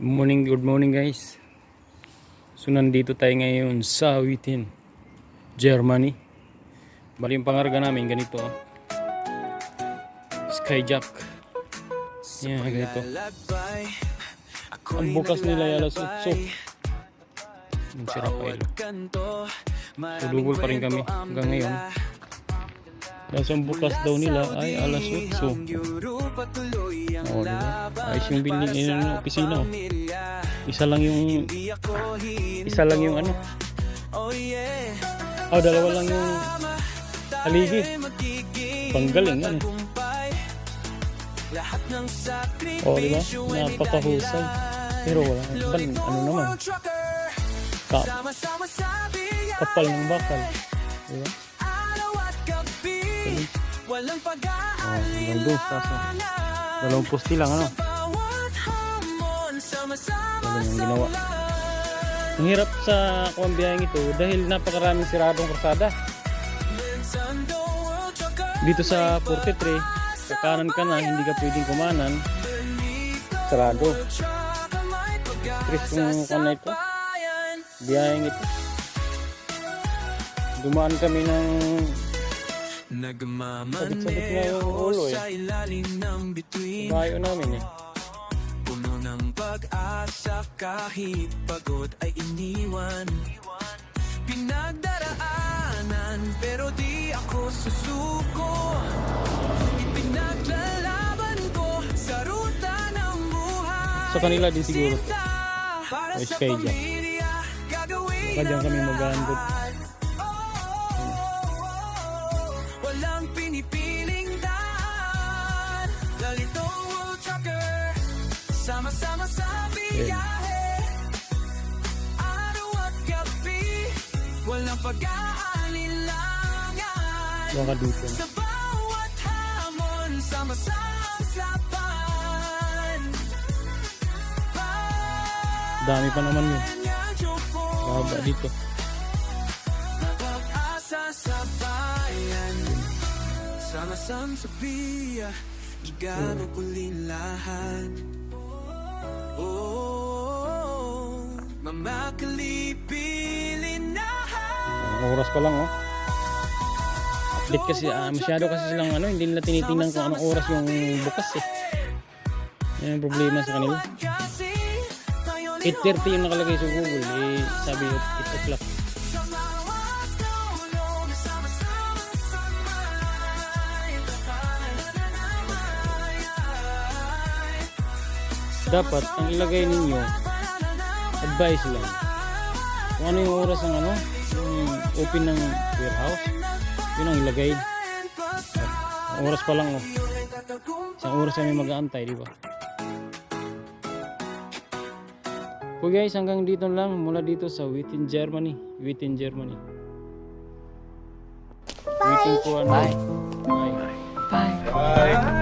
Good morning guys. So nandito tayo ngayon sa Witten, Germany. Bali yung pangarga namin ganito. Skyjack. Yan, ganito. Ang bukas nila ay alas 8. Yung si Rafael. So double pa rin kami hanggang ngayon. Tapos ang bukas daw nila ay alas 8. Oh, diba? Ayos yung building ng opisina. Oh. Isa lang yung ano. Oh, dalawa lang yung haligi. Panggaling ano. Oh, diba? Napakahusay. Pero wala. Ano naman? Kapal ng bakal. Diba? Oh, doon kaso. Dalawang posti lang ano. Ano yung ginawa. Ang hirap sa kuwambiyaheng ito dahil napakaraming siradong karsada. Dito sa 43, sa kanan ka na, hindi ka pwedeng kumanan. Sarado. Stress kung kan na ito. Biyaheng ito. Dumaan kami ng sabit-sabit nga yung ulo eh. Bayo namin eh. Puno ng pag-asa kahit pagod ay iniwan. Pinagdaraanan pero di ako susuko. Ipinaglalaban ko sa ruta ng buhay. Sa kanila din siguro to. May Skyjack. Baka dyan kami mag-aandot. Walang pinipiling daan. Lalitong world trucker. Sama-sama sa biyahe. Araw at gabi. Walang pag-aalilangan. Baka dito. Sa bawat hamon. Sama-sama sa laban. Dami pa naman yun. Baba dito. Pag-asa sa bayan. Sama-sama sa biya. Gigano kulin lahat. Oh, mamakalipilin na. Ang oras pa lang oh. Update kasi masyado kasi silang ano, hindi nila tinitingnan kung anong oras yung bukas eh. Yan ang problema sa kanila. 8:30 yung nakalagay sa Google eh, sabi 8 o'clock. Dapat ang ilagay ninyo advice lang kung ano yung oras ng ano yung open ng warehouse, yun ang ilagay. Ang oras pa lang oh. Isang oras kami mag-aantay, di ba? So guys, hanggang dito lang mula dito sa Witten, Germany. Waiting po ano. Bye. Bye. Bye.